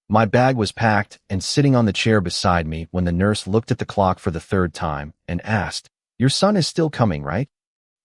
My bag was packed and sitting on the chair beside me when the nurse looked at the clock for the third time and asked, "Your son is still coming, right?"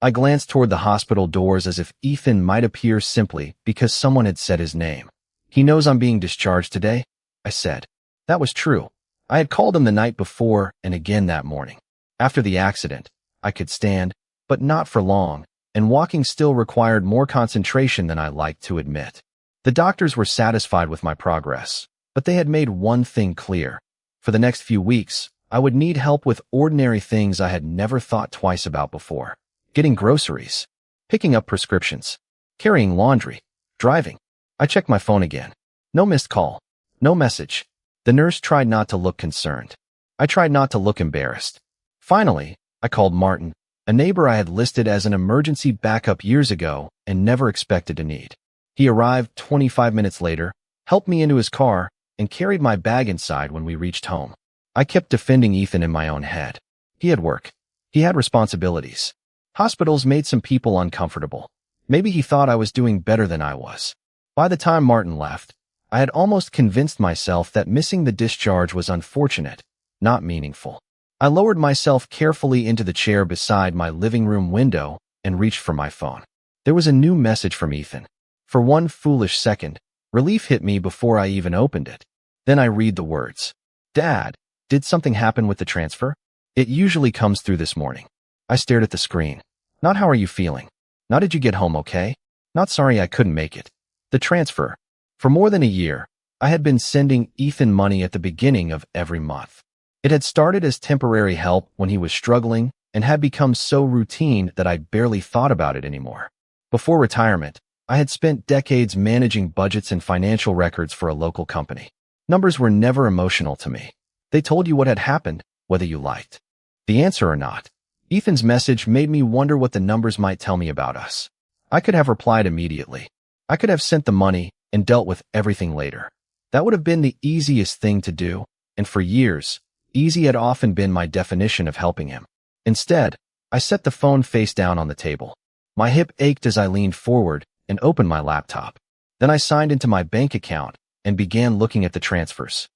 I glanced toward the hospital doors as if Ethan might appear simply because someone had said his name. "He knows I'm being discharged today," I said. That was true. I had called him the night before and again that morning. After the accident, I could stand, but not for long, and walking still required more concentration than I liked to admit. The doctors were satisfied with my progress, but they had made one thing clear. For the next few weeks, I would need help with ordinary things I had never thought twice about before. Getting groceries, picking up prescriptions, carrying laundry, driving. I checked my phone again. No missed call. No message. The nurse tried not to look concerned. I tried not to look embarrassed. Finally, I called Martin, a neighbor I had listed as an emergency backup years ago and never expected to need. He arrived 25 minutes later, helped me into his car, and carried my bag inside when we reached home. I kept defending Ethan in my own head. He had work. He had responsibilities. Hospitals made some people uncomfortable. Maybe he thought I was doing better than I was. By the time Martin left, I had almost convinced myself that missing the discharge was unfortunate, not meaningful. I lowered myself carefully into the chair beside my living room window and reached for my phone. There was a new message from Ethan. For one foolish second, relief hit me before I even opened it. Then I read the words. "Dad, did something happen with the transfer? It usually comes through this morning." I stared at the screen. Not "How are you feeling?" Not "Did you get home okay?" Not "Sorry I couldn't make it." The transfer. For more than a year, I had been sending Ethan money at the beginning of every month. It had started as temporary help when he was struggling and had become so routine that I barely thought about it anymore. Before retirement, I had spent decades managing budgets and financial records for a local company. Numbers were never emotional to me. They told you what had happened, whether you liked the answer or not. Ethan's message made me wonder what the numbers might tell me about us. I could have replied immediately. I could have sent the money and dealt with everything later. That would have been the easiest thing to do, and for years, easy had often been my definition of helping him. Instead, I set the phone face down on the table. My hip ached as I leaned forward and opened my laptop. Then I signed into my bank account and began looking at the transfers.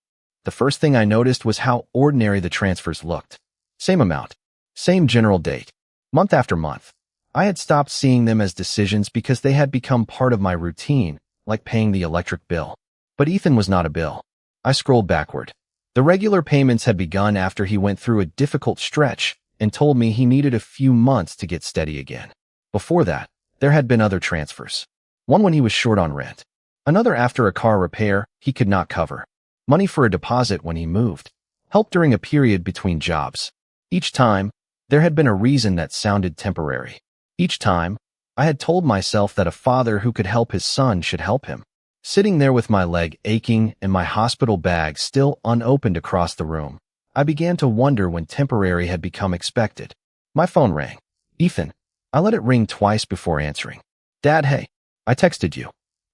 The first thing I noticed was how ordinary the transfers looked. Same amount, same general date, month after month. I had stopped seeing them as decisions because they had become part of my routine, like paying the electric bill. But Ethan was not a bill. I scrolled backward. The regular payments had begun after he went through a difficult stretch and told me he needed a few months to get steady again. Before that, there had been other transfers. One when he was short on rent. Another after a car repair he could not cover. Money for a deposit when he moved. Help during a period between jobs. Each time, there had been a reason that sounded temporary. Each time, I had told myself that a father who could help his son should help him. Sitting there with my leg aching and my hospital bag still unopened across the room, I began to wonder when temporary had become expected. My phone rang. "Ethan." I let it ring twice before answering. "Dad, hey. I texted you."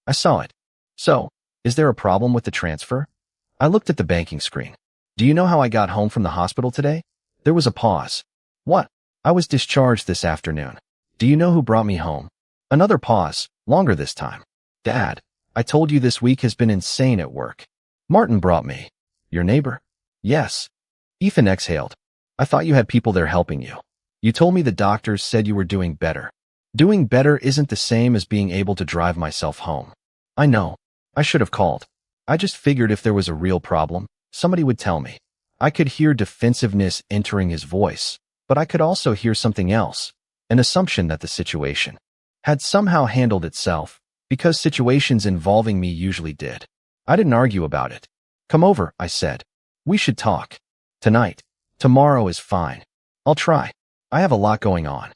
I saw it. "So, is there a problem with the transfer?" I looked at the banking screen. "Do you know how I got home from the hospital today?" There was a pause. "What?" "I was discharged this afternoon." "Do you know who brought me home?" Another pause, longer this time. "Dad, I told you this week has been insane at work." "Martin brought me." "Your neighbor?" "Yes." Ethan exhaled. "I thought you had people there helping you. You told me the doctors said you were doing better." "Doing better isn't the same as being able to drive myself home." "I know. I should have called. I just figured if there was a real problem, somebody would tell me." I could hear defensiveness entering his voice, but I could also hear something else. An assumption that the situation had somehow handled itself, because situations involving me usually did. I didn't argue about it. "Come over," I said. "We should talk. Tonight. Tomorrow is fine. I'll try. I have a lot going on."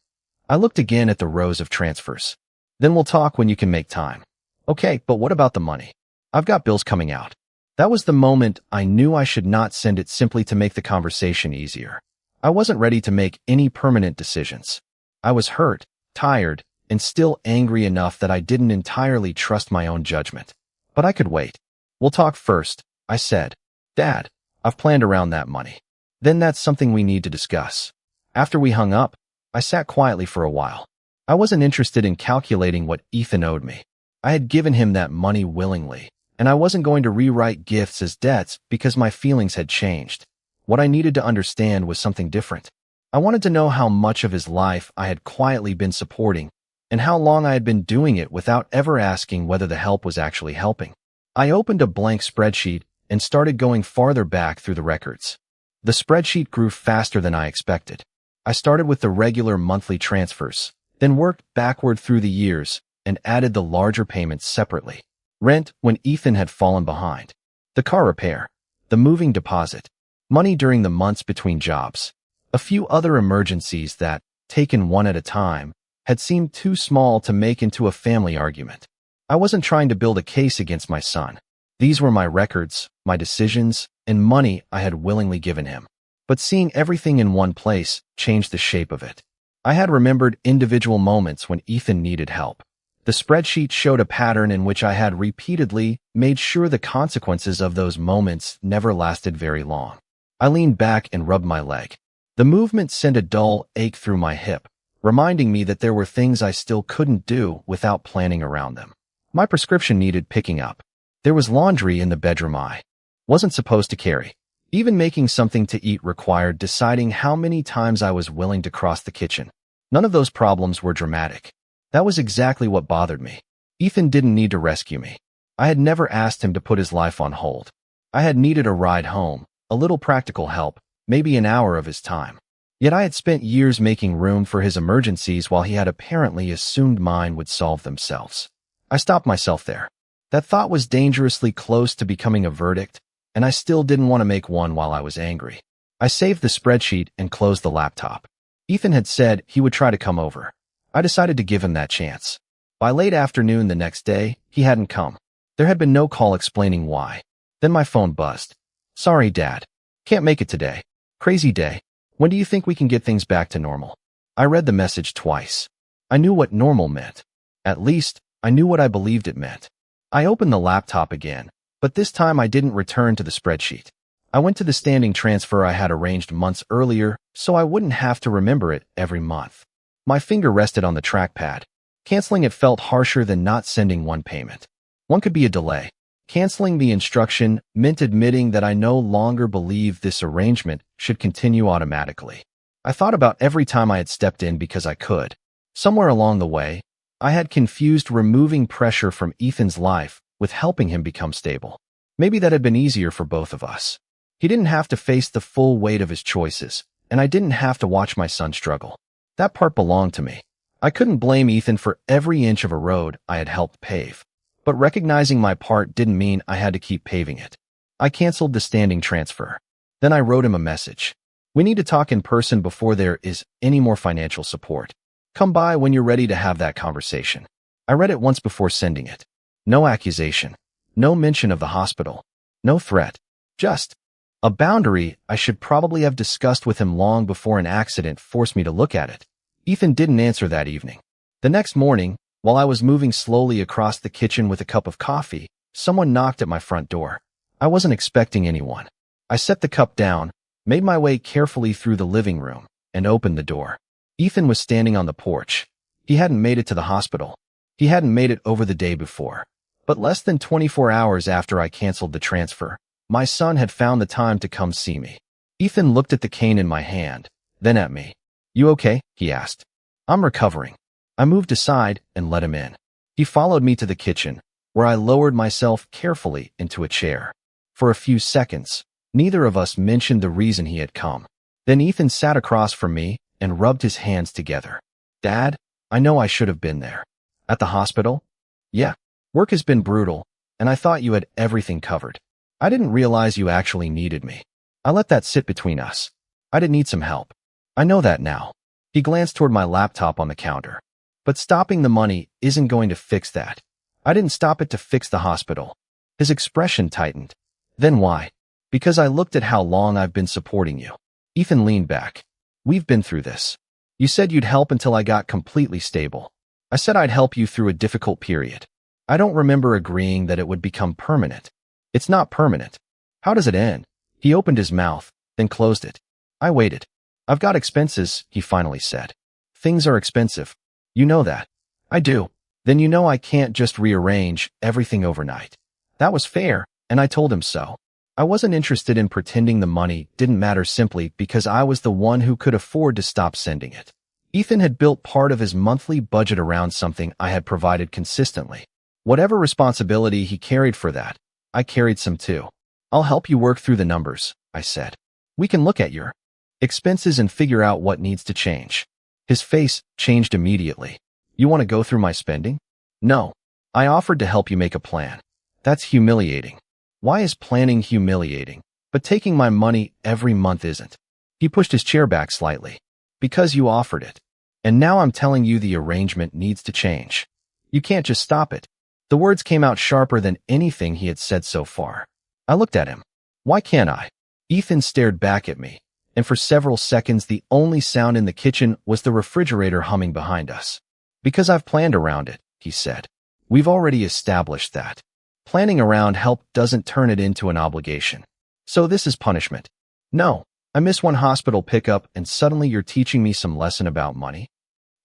I looked again at the rows of transfers. "Then we'll talk when you can make time." "Okay, but what about the money? I've got bills coming out." That was the moment I knew I should not send it simply to make the conversation easier. I wasn't ready to make any permanent decisions. I was hurt, tired, and still angry enough that I didn't entirely trust my own judgment. But I could wait. "We'll talk first," I said. "Dad, I've planned around that money. Then that's something we need to discuss." After we hung up, I sat quietly for a while. I wasn't interested in calculating what Ethan owed me. I had given him that money willingly, and I wasn't going to rewrite gifts as debts because my feelings had changed. What I needed to understand was something different. I wanted to know how much of his life I had quietly been supporting, and how long I had been doing it without ever asking whether the help was actually helping. I opened a blank spreadsheet and started going farther back through the records. The spreadsheet grew faster than I expected. I started with the regular monthly transfers, then worked backward through the years and added the larger payments separately. Rent when Ethan had fallen behind, the car repair, the moving deposit, money during the months between jobs, a few other emergencies that, taken one at a time, had seemed too small to make into a family argument. I wasn't trying to build a case against my son. These were my records, my decisions, and money I had willingly given him. But seeing everything in one place changed the shape of it. I had remembered individual moments when Ethan needed help. The spreadsheet showed a pattern in which I had repeatedly made sure the consequences of those moments never lasted very long. I leaned back and rubbed my leg. The movement sent a dull ache through my hip, reminding me that there were things I still couldn't do without planning around them. My prescription needed picking up. There was laundry in the bedroom I wasn't supposed to carry. Even making something to eat required deciding how many times I was willing to cross the kitchen. None of those problems were dramatic. That was exactly what bothered me. Ethan didn't need to rescue me. I had never asked him to put his life on hold. I had needed a ride home, a little practical help, maybe an hour of his time. Yet I had spent years making room for his emergencies while he had apparently assumed mine would solve themselves. I stopped myself there. That thought was dangerously close to becoming a verdict, and I still didn't want to make one while I was angry. I saved the spreadsheet and closed the laptop. Ethan had said he would try to come over. I decided to give him that chance. By late afternoon the next day, he hadn't come. There had been no call explaining why. Then my phone buzzed. "Sorry, Dad. Can't make it today. Crazy day. When do you think we can get things back to normal?" I read the message twice. I knew what normal meant. At least, I knew what I believed it meant. I opened the laptop again, but this time I didn't return to the spreadsheet. I went to the standing transfer I had arranged months earlier so I wouldn't have to remember it every month. My finger rested on the trackpad. Canceling it felt harsher than not sending one payment. One could be a delay. Canceling the instruction meant admitting that I no longer believed this arrangement should continue automatically. I thought about every time I had stepped in because I could. Somewhere along the way, I had confused removing pressure from Ethan's life with helping him become stable. Maybe that had been easier for both of us. He didn't have to face the full weight of his choices, and I didn't have to watch my son struggle. That part belonged to me. I couldn't blame Ethan for every inch of a road I had helped pave. But recognizing my part didn't mean I had to keep paving it. I canceled the standing transfer. Then I wrote him a message. "We need to talk in person before there is any more financial support. Come by when you're ready to have that conversation." I read it once before sending it. No accusation. No mention of the hospital. No threat. Just a boundary I should probably have discussed with him long before an accident forced me to look at it. Ethan didn't answer that evening. The next morning, while I was moving slowly across the kitchen with a cup of coffee, someone knocked at my front door. I wasn't expecting anyone. I set the cup down, made my way carefully through the living room, and opened the door. Ethan was standing on the porch. He hadn't made it to the hospital. He hadn't made it over the day before. But less than 24 hours after I canceled the transfer, my son had found the time to come see me. Ethan looked at the cane in my hand, then at me. "You okay?" he asked. "I'm recovering." I moved aside and let him in. He followed me to the kitchen, where I lowered myself carefully into a chair. For a few seconds, neither of us mentioned the reason he had come. Then Ethan sat across from me and rubbed his hands together. "Dad, I know I should have been there." "At the hospital?" "Yeah. Work has been brutal, and I thought you had everything covered. I didn't realize you actually needed me. I let that sit between us. I did need some help. I know that now." He glanced toward my laptop on the counter. "But stopping the money isn't going to fix that. I didn't stop it to fix the hospital." His expression tightened. "Then why?" "Because I looked at how long I've been supporting you." Ethan leaned back. "We've been through this. You said you'd help until I got completely stable. I said I'd help you through a difficult period. I don't remember agreeing that it would become permanent. It's not permanent. How does it end?" He opened his mouth, then closed it. I waited. "I've got expenses," he finally said. "Things are expensive. You know that." "I do." "Then you know I can't just rearrange everything overnight. That was fair, and I told him so. I wasn't interested in pretending the money didn't matter simply because I was the one who could afford to stop sending it. Ethan had built part of his monthly budget around something I had provided consistently. Whatever responsibility he carried for that, I carried some too. I'll help you work through the numbers, I said. We can look at your expenses and figure out what needs to change. His face changed immediately. You want to go through my spending? No. I offered to help you make a plan. That's humiliating. Why is planning humiliating, but taking my money every month isn't? He pushed his chair back slightly. Because you offered it. And now I'm telling you the arrangement needs to change. You can't just stop it. The words came out sharper than anything he had said so far. I looked at him. Why can't I? Ethan stared back at me, and for several seconds the only sound in the kitchen was the refrigerator humming behind us. Because I've planned around it, he said. We've already established that. Planning around help doesn't turn it into an obligation. So this is punishment. No, I miss one hospital pickup and suddenly you're teaching me some lesson about money?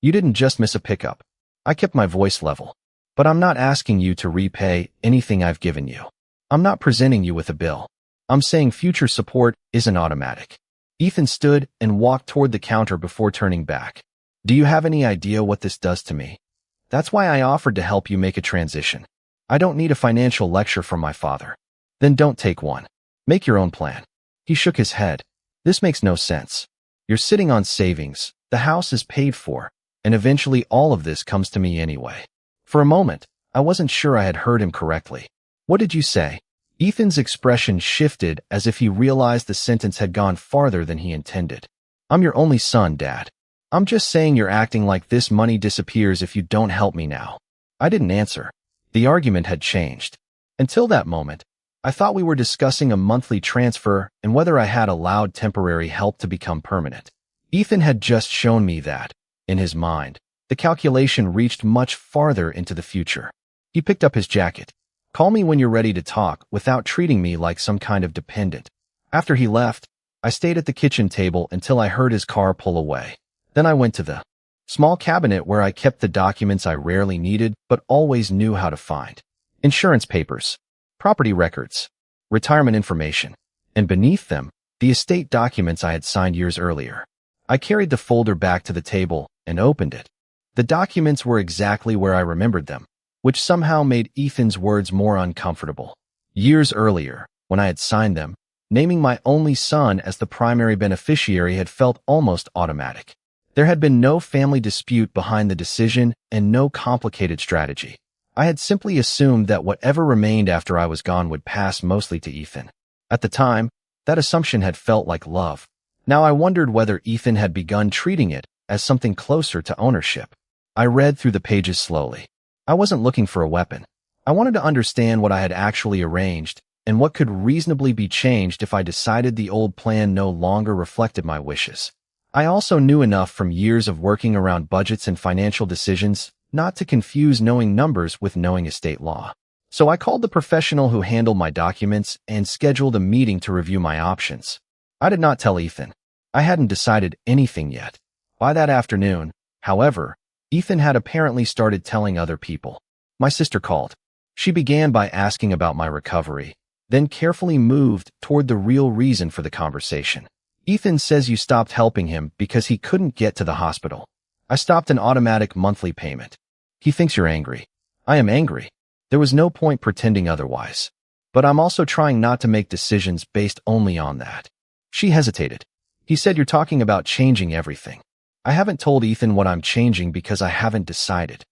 You didn't just miss a pickup. I kept my voice level. But I'm not asking you to repay anything I've given you. I'm not presenting you with a bill. I'm saying future support isn't automatic. Ethan stood and walked toward the counter before turning back. Do you have any idea what this does to me? That's why I offered to help you make a transition. I don't need a financial lecture from my father. Then don't take one. Make your own plan. He shook his head. This makes no sense. You're sitting on savings, the house is paid for, and eventually all of this comes to me anyway. For a moment, I wasn't sure I had heard him correctly. What did you say? Ethan's expression shifted as if he realized the sentence had gone farther than he intended. I'm your only son, Dad. I'm just saying you're acting like this money disappears if you don't help me now. I didn't answer. The argument had changed. Until that moment, I thought we were discussing a monthly transfer and whether I had allowed temporary help to become permanent. Ethan had just shown me that, in his mind, the calculation reached much farther into the future. He picked up his jacket. Call me when you're ready to talk without treating me like some kind of dependent. After he left, I stayed at the kitchen table until I heard his car pull away. Then I went to the small cabinet where I kept the documents I rarely needed but always knew how to find. Insurance papers, property records, retirement information, and beneath them, the estate documents I had signed years earlier. I carried the folder back to the table and opened it. The documents were exactly where I remembered them, which somehow made Ethan's words more uncomfortable. Years earlier, when I had signed them, naming my only son as the primary beneficiary had felt almost automatic. There had been no family dispute behind the decision and no complicated strategy. I had simply assumed that whatever remained after I was gone would pass mostly to Ethan. At the time, that assumption had felt like love. Now I wondered whether Ethan had begun treating it as something closer to ownership. I read through the pages slowly. I wasn't looking for a weapon. I wanted to understand what I had actually arranged and what could reasonably be changed if I decided the old plan no longer reflected my wishes. I also knew enough from years of working around budgets and financial decisions not to confuse knowing numbers with knowing estate law. So I called the professional who handled my documents and scheduled a meeting to review my options. I did not tell Ethan. I hadn't decided anything yet. By that afternoon, however, Ethan had apparently started telling other people. My sister called. She began by asking about my recovery, then carefully moved toward the real reason for the conversation. Ethan says you stopped helping him because he couldn't get to the hospital. I stopped an automatic monthly payment. He thinks you're angry. I am angry. There was no point pretending otherwise. But I'm also trying not to make decisions based only on that. She hesitated. He said you're talking about changing everything. I haven't told Ethan what I'm changing because I haven't decided.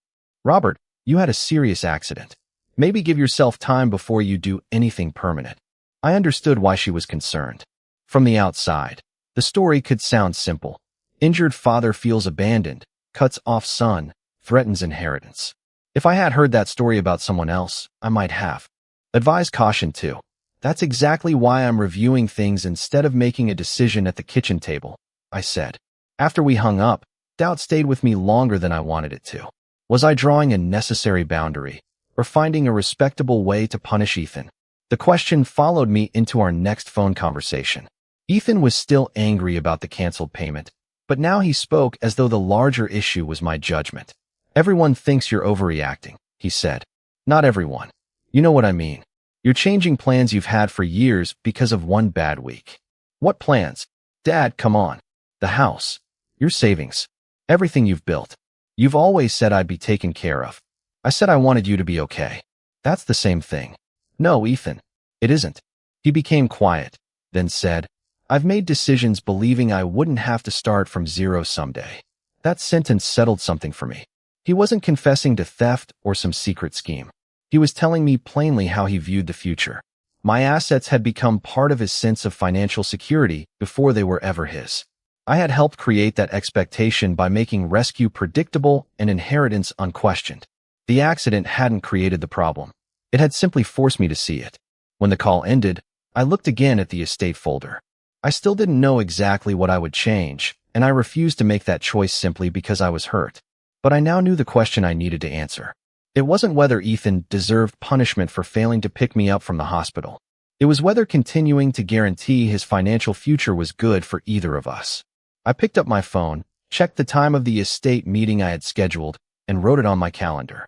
Robert, you had a serious accident. Maybe give yourself time before you do anything permanent. I understood why she was concerned. From the outside, the story could sound simple. Injured father feels abandoned, cuts off son, threatens inheritance. If I had heard that story about someone else, I might have advised caution too. That's exactly why I'm reviewing things instead of making a decision at the kitchen table, I said. After we hung up, doubt stayed with me longer than I wanted it to. Was I drawing a necessary boundary, or finding a respectable way to punish Ethan? The question followed me into our next phone conversation. Ethan was still angry about the canceled payment, but now he spoke as though the larger issue was my judgment. Everyone thinks you're overreacting, he said. Not everyone. You know what I mean. You're changing plans you've had for years because of one bad week. What plans? Dad, come on. The house. Your savings. Everything you've built. You've always said I'd be taken care of. I said I wanted you to be okay. That's the same thing. No, Ethan. It isn't. He became quiet, then said, I've made decisions believing I wouldn't have to start from zero someday. That sentence settled something for me. He wasn't confessing to theft or some secret scheme. He was telling me plainly how he viewed the future. My assets had become part of his sense of financial security before they were ever his. I had helped create that expectation by making rescue predictable and inheritance unquestioned. The accident hadn't created the problem. It had simply forced me to see it. When the call ended, I looked again at the estate folder. I still didn't know exactly what I would change, and I refused to make that choice simply because I was hurt. But I now knew the question I needed to answer. It wasn't whether Ethan deserved punishment for failing to pick me up from the hospital. It was whether continuing to guarantee his financial future was good for either of us. I picked up my phone, checked the time of the estate meeting I had scheduled, and wrote it on my calendar.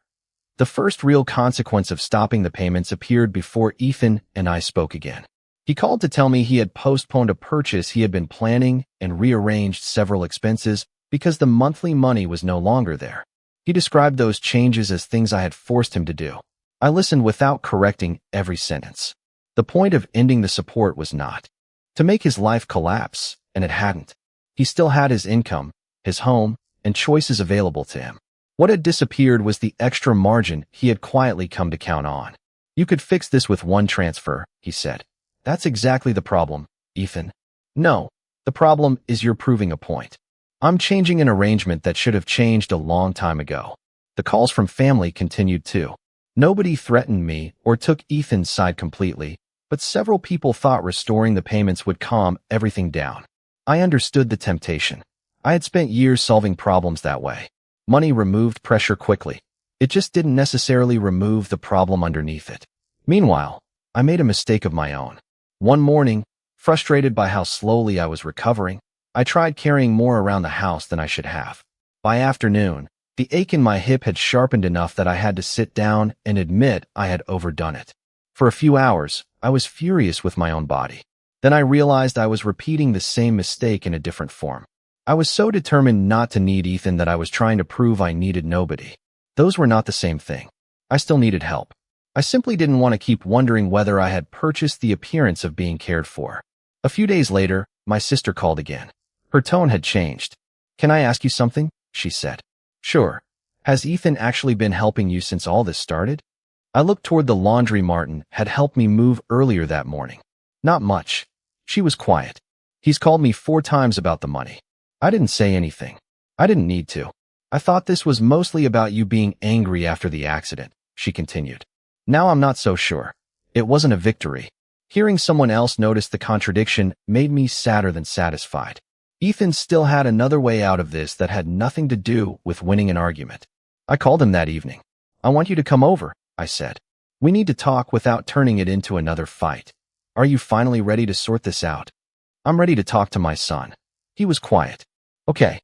The first real consequence of stopping the payments appeared before Ethan and I spoke again. He called to tell me he had postponed a purchase he had been planning and rearranged several expenses because the monthly money was no longer there. He described those changes as things I had forced him to do. I listened without correcting every sentence. The point of ending the support was not to make his life collapse, and it hadn't. He still had his income, his home, and choices available to him. What had disappeared was the extra margin he had quietly come to count on. You could fix this with one transfer, he said. That's exactly the problem, Ethan. No, the problem is you're proving a point. I'm changing an arrangement that should have changed a long time ago. The calls from family continued too. Nobody threatened me or took Ethan's side completely, but several people thought restoring the payments would calm everything down. I understood the temptation. I had spent years solving problems that way. Money removed pressure quickly. It just didn't necessarily remove the problem underneath it. Meanwhile, I made a mistake of my own. One morning, frustrated by how slowly I was recovering, I tried carrying more around the house than I should have. By afternoon, the ache in my hip had sharpened enough that I had to sit down and admit I had overdone it. For a few hours, I was furious with my own body. Then I realized I was repeating the same mistake in a different form. I was so determined not to need Ethan that I was trying to prove I needed nobody. Those were not the same thing. I still needed help. I simply didn't want to keep wondering whether I had purchased the appearance of being cared for. A few days later, my sister called again. Her tone had changed. Can I ask you something? She said. Sure. Has Ethan actually been helping you since all this started? I looked toward the laundry Martin had helped me move earlier that morning. Not much. She was quiet. He's called me 4 times about the money. I didn't say anything. I didn't need to. I thought this was mostly about you being angry after the accident, she continued. Now I'm not so sure. It wasn't a victory. Hearing someone else notice the contradiction made me sadder than satisfied. Ethan still had another way out of this that had nothing to do with winning an argument. I called him that evening. I want you to come over, I said. We need to talk without turning it into another fight. Are you finally ready to sort this out? I'm ready to talk to my son. He was quiet. Okay.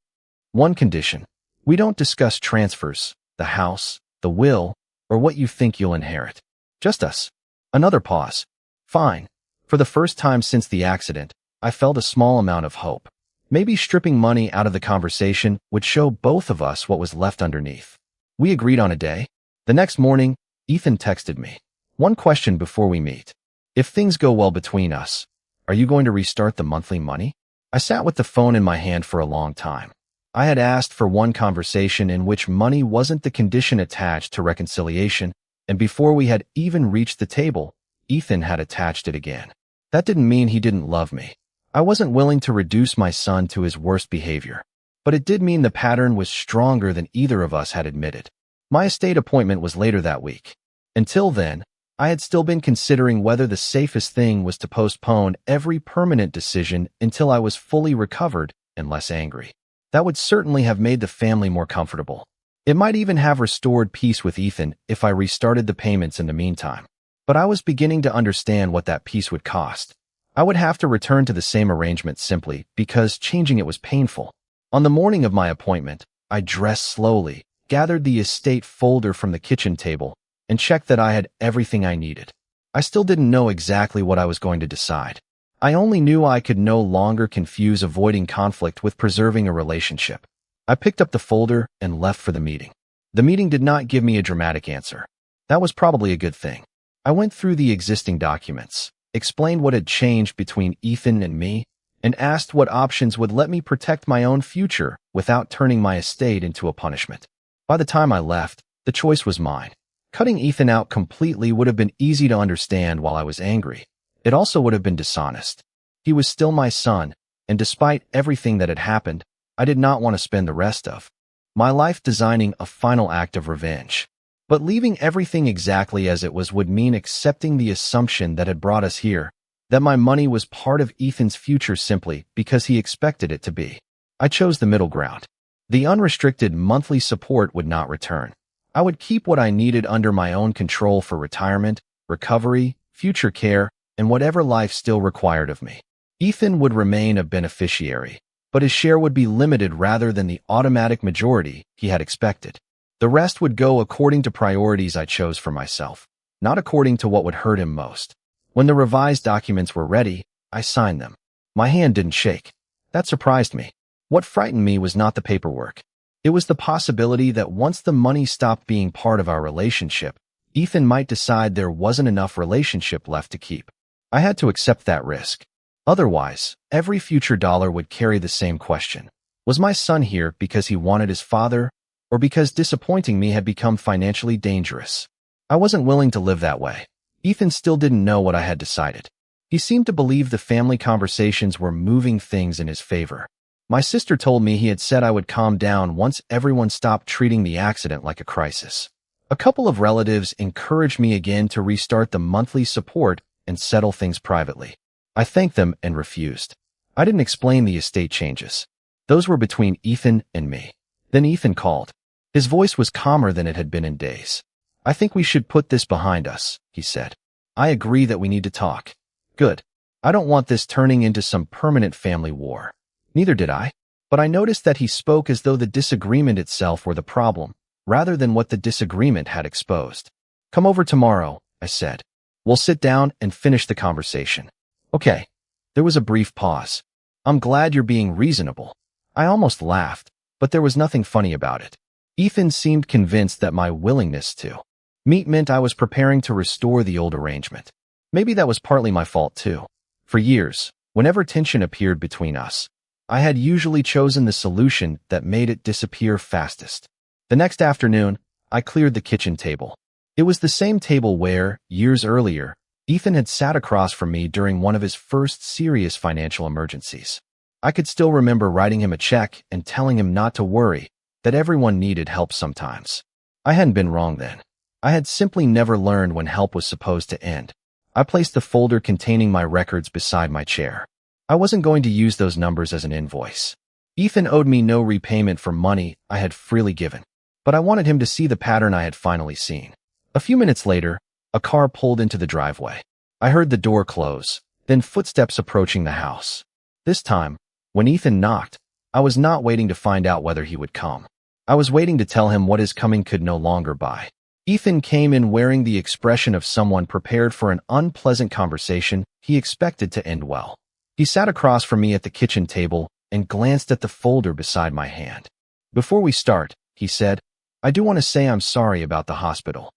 One condition. We don't discuss transfers, the house, the will, or what you think you'll inherit. Just us. Another pause. Fine. For the first time since the accident, I felt a small amount of hope. Maybe stripping money out of the conversation would show both of us what was left underneath. We agreed on a day. The next morning, Ethan texted me. One question before we meet. If things go well between us, are you going to restart the monthly money? I sat with the phone in my hand for a long time. I had asked for one conversation in which money wasn't the condition attached to reconciliation, and before we had even reached the table, Ethan had attached it again. That didn't mean he didn't love me. I wasn't willing to reduce my son to his worst behavior, but it did mean the pattern was stronger than either of us had admitted. My estate appointment was later that week. Until then, I had still been considering whether the safest thing was to postpone every permanent decision until I was fully recovered and less angry. That would certainly have made the family more comfortable. It might even have restored peace with Ethan if I restarted the payments in the meantime. But I was beginning to understand what that peace would cost. I would have to return to the same arrangement simply because changing it was painful. On the morning of my appointment, I dressed slowly, gathered the estate folder from the kitchen table, and checked that I had everything I needed. I still didn't know exactly what I was going to decide. I only knew I could no longer confuse avoiding conflict with preserving a relationship. I picked up the folder and left for the meeting. The meeting did not give me a dramatic answer. That was probably a good thing. I went through the existing documents, explained what had changed between Ethan and me, and asked what options would let me protect my own future without turning my estate into a punishment. By the time I left, the choice was mine. Cutting Ethan out completely would have been easy to understand while I was angry. It also would have been dishonest. He was still my son, and despite everything that had happened, I did not want to spend the rest of my life designing a final act of revenge. But leaving everything exactly as it was would mean accepting the assumption that had brought us here, that my money was part of Ethan's future simply because he expected it to be. I chose the middle ground. The unrestricted monthly support would not return. I would keep what I needed under my own control for retirement, recovery, future care, and whatever life still required of me. Ethan would remain a beneficiary, but his share would be limited rather than the automatic majority he had expected. The rest would go according to priorities I chose for myself, not according to what would hurt him most. When the revised documents were ready, I signed them. My hand didn't shake. That surprised me. What frightened me was not the paperwork. It was the possibility that once the money stopped being part of our relationship, Ethan might decide there wasn't enough relationship left to keep. I had to accept that risk. Otherwise, every future dollar would carry the same question. Was my son here because he wanted his father, or because disappointing me had become financially dangerous? I wasn't willing to live that way. Ethan still didn't know what I had decided. He seemed to believe the family conversations were moving things in his favor. My sister told me he had said I would calm down once everyone stopped treating the accident like a crisis. A couple of relatives encouraged me again to restart the monthly support and settle things privately. I thanked them and refused. I didn't explain the estate changes. Those were between Ethan and me. Then Ethan called. His voice was calmer than it had been in days. I think we should put this behind us, he said. I agree that we need to talk. Good. I don't want this turning into some permanent family war. Neither did I. But I noticed that he spoke as though the disagreement itself were the problem, rather than what the disagreement had exposed. Come over tomorrow, I said. We'll sit down and finish the conversation. Okay. There was a brief pause. I'm glad you're being reasonable. I almost laughed, but there was nothing funny about it. Ethan seemed convinced that my willingness to meet meant I was preparing to restore the old arrangement. Maybe that was partly my fault too. For years, whenever tension appeared between us, I had usually chosen the solution that made it disappear fastest. The next afternoon, I cleared the kitchen table. It was the same table where, years earlier, Ethan had sat across from me during one of his first serious financial emergencies. I could still remember writing him a check and telling him not to worry, that everyone needed help sometimes. I hadn't been wrong then. I had simply never learned when help was supposed to end. I placed the folder containing my records beside my chair. I wasn't going to use those numbers as an invoice. Ethan owed me no repayment for money I had freely given, but I wanted him to see the pattern I had finally seen. A few minutes later, a car pulled into the driveway. I heard the door close, then footsteps approaching the house. This time, when Ethan knocked, I was not waiting to find out whether he would come. I was waiting to tell him what his coming could no longer buy. Ethan came in wearing the expression of someone prepared for an unpleasant conversation he expected to end well. He sat across from me at the kitchen table and glanced at the folder beside my hand. Before we start, he said, I do want to say I'm sorry about the hospital.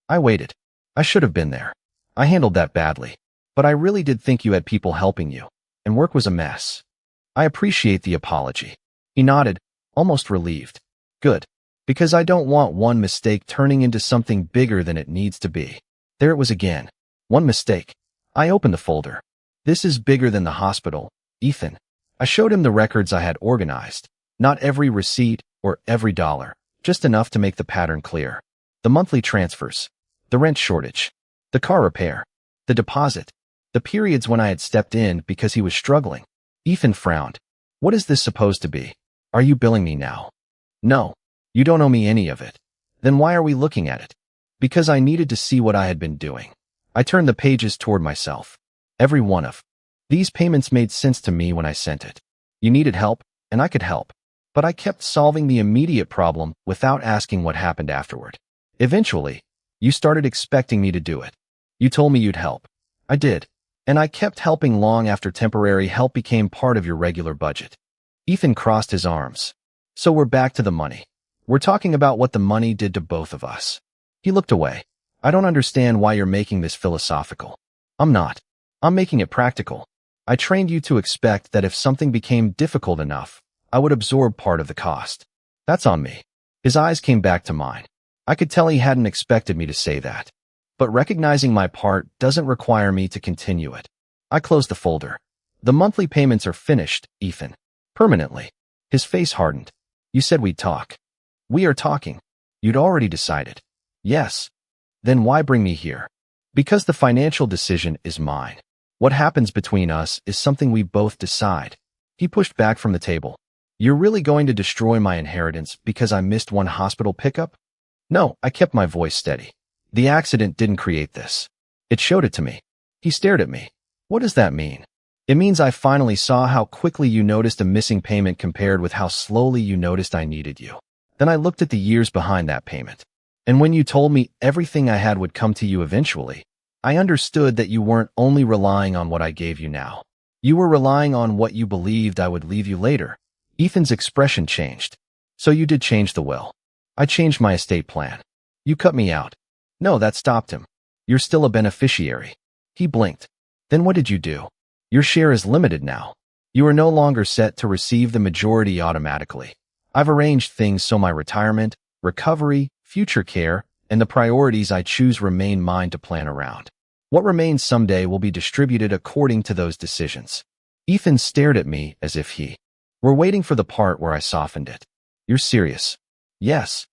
I waited. I should have been there. I handled that badly. But I really did think you had people helping you, and work was a mess. I appreciate the apology. He nodded, almost relieved. Good. Because I don't want one mistake turning into something bigger than it needs to be. There it was again. One mistake. I opened the folder. This is bigger than the hospital, Ethan. I showed him the records I had organized. Not every receipt or every dollar, just enough to make the pattern clear. The monthly transfers, the rent shortage, the car repair, the deposit, the periods when I had stepped in because he was struggling. Ethan frowned. What is this supposed to be? Are you billing me now? No, you don't owe me any of it. Then why are we looking at it? Because I needed to see what I had been doing. I turned the pages toward myself. Every one of these payments made sense to me when I sent it. You needed help, and I could help. But I kept solving the immediate problem without asking what happened afterward. Eventually, you started expecting me to do it. You told me you'd help. I did. And I kept helping long after temporary help became part of your regular budget. Ethan crossed his arms. So we're back to the money. We're talking about what the money did to both of us. He looked away. I don't understand why you're making this philosophical. I'm not. I'm making it practical. I trained you to expect that if something became difficult enough, I would absorb part of the cost. That's on me. His eyes came back to mine. I could tell he hadn't expected me to say that. But recognizing my part doesn't require me to continue it. I closed the folder. The monthly payments are finished, Ethan. Permanently. His face hardened. You said we'd talk. We are talking. You'd already decided. Yes. Then why bring me here? Because the financial decision is mine. What happens between us is something we both decide. He pushed back from the table. You're really going to destroy my inheritance because I missed one hospital pickup? No, I kept my voice steady. The accident didn't create this. It showed it to me. He stared at me. What does that mean? It means I finally saw how quickly you noticed a missing payment compared with how slowly you noticed I needed you. Then I looked at the years behind that payment. And when you told me everything I had would come to you eventually, I understood that you weren't only relying on what I gave you now. You were relying on what you believed I would leave you later. Ethan's expression changed. So you did change the will. I changed my estate plan. You cut me out. No, that stopped him. You're still a beneficiary. He blinked. Then what did you do? Your share is limited now. You are no longer set to receive the majority automatically. I've arranged things so my retirement, recovery, future care, and the priorities I choose remain mine to plan around. What remains someday will be distributed according to those decisions. Ethan stared at me as if he were waiting for the part where I softened it. You're serious? Yes.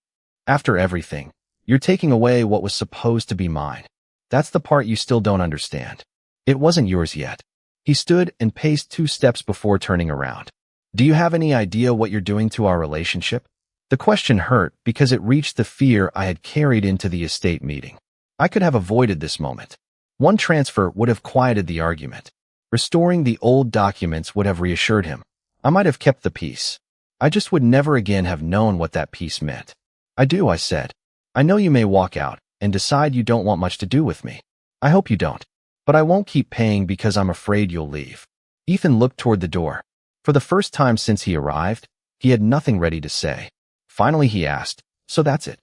After everything, you're taking away what was supposed to be mine. That's the part you still don't understand. It wasn't yours yet. He stood and paced 2 steps before turning around. Do you have any idea what you're doing to our relationship? The question hurt because it reached the fear I had carried into the estate meeting. I could have avoided this moment. One transfer would have quieted the argument. Restoring the old documents would have reassured him. I might have kept the peace. I just would never again have known what that peace meant. I do, I said. I know you may walk out and decide you don't want much to do with me. I hope you don't. But I won't keep paying because I'm afraid you'll leave. Ethan looked toward the door. For the first time since he arrived, he had nothing ready to say. Finally he asked, so that's it.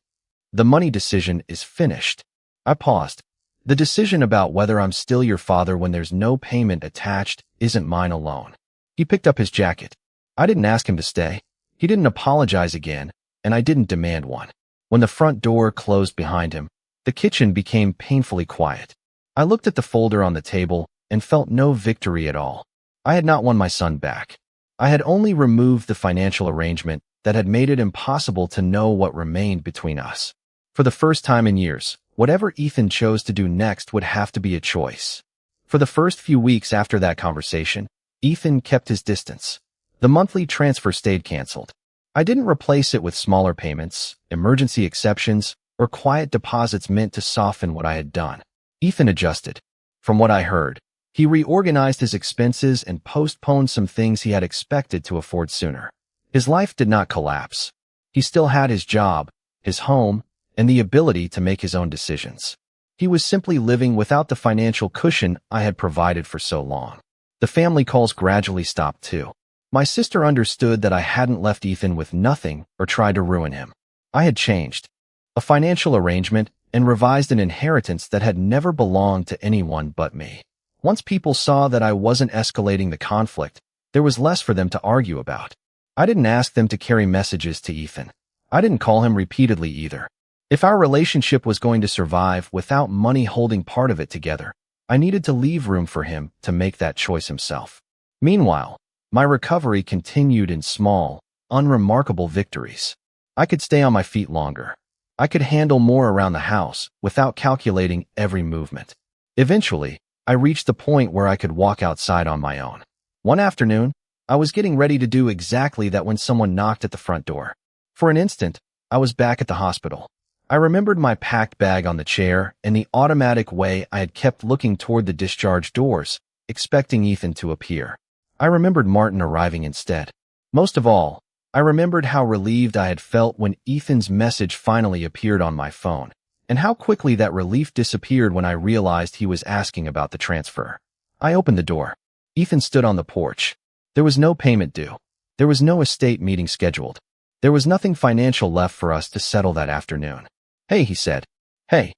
The money decision is finished. I paused. The decision about whether I'm still your father when there's no payment attached isn't mine alone. He picked up his jacket. I didn't ask him to stay. He didn't apologize again, and I didn't demand one. When the front door closed behind him, the kitchen became painfully quiet. I looked at the folder on the table and felt no victory at all. I had not won my son back. I had only removed the financial arrangement that had made it impossible to know what remained between us. For the first time in years, whatever Ethan chose to do next would have to be a choice. For the first few weeks after that conversation, Ethan kept his distance. The monthly transfer stayed canceled. I didn't replace it with smaller payments, emergency exceptions, or quiet deposits meant to soften what I had done. Ethan adjusted. From what I heard, he reorganized his expenses and postponed some things he had expected to afford sooner. His life did not collapse. He still had his job, his home, and the ability to make his own decisions. He was simply living without the financial cushion I had provided for so long. The family calls gradually stopped too. My sister understood that I hadn't left Ethan with nothing or tried to ruin him. I had changed. A financial arrangement and revised an inheritance that had never belonged to anyone but me. Once people saw that I wasn't escalating the conflict, there was less for them to argue about. I didn't ask them to carry messages to Ethan. I didn't call him repeatedly either. If our relationship was going to survive without money holding part of it together, I needed to leave room for him to make that choice himself. Meanwhile, my recovery continued in small, unremarkable victories. I could stay on my feet longer. I could handle more around the house without calculating every movement. Eventually, I reached the point where I could walk outside on my own. One afternoon, I was getting ready to do exactly that when someone knocked at the front door. For an instant, I was back at the hospital. I remembered my packed bag on the chair and the automatic way I had kept looking toward the discharge doors, expecting Ethan to appear. I remembered Martin arriving instead. Most of all, I remembered how relieved I had felt when Ethan's message finally appeared on my phone, and how quickly that relief disappeared when I realized he was asking about the transfer. I opened the door. Ethan stood on the porch. There was no payment due. There was no estate meeting scheduled. There was nothing financial left for us to settle that afternoon. "Hey," he said. "Hey."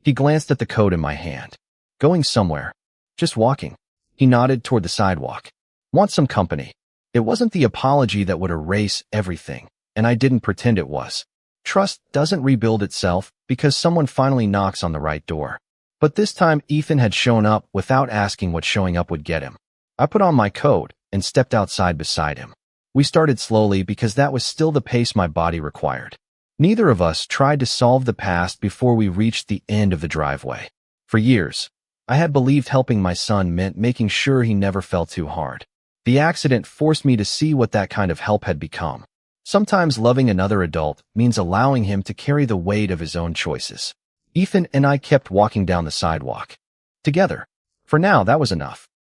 He glanced at the code in my hand. "Going somewhere?" "Just walking." He nodded toward the sidewalk. "Want some company?" It wasn't the apology that would erase everything, and I didn't pretend it was. Trust doesn't rebuild itself because someone finally knocks on the right door. But this time Ethan had shown up without asking what showing up would get him. I put on my coat and stepped outside beside him. We started slowly because that was still the pace my body required. Neither of us tried to solve the past before we reached the end of the driveway. For years, I had believed helping my son meant making sure he never fell too hard. The accident forced me to see what that kind of help had become. Sometimes loving another adult means allowing him to carry the weight of his own choices. Ethan and I kept walking down the sidewalk. Together. For now, that was enough.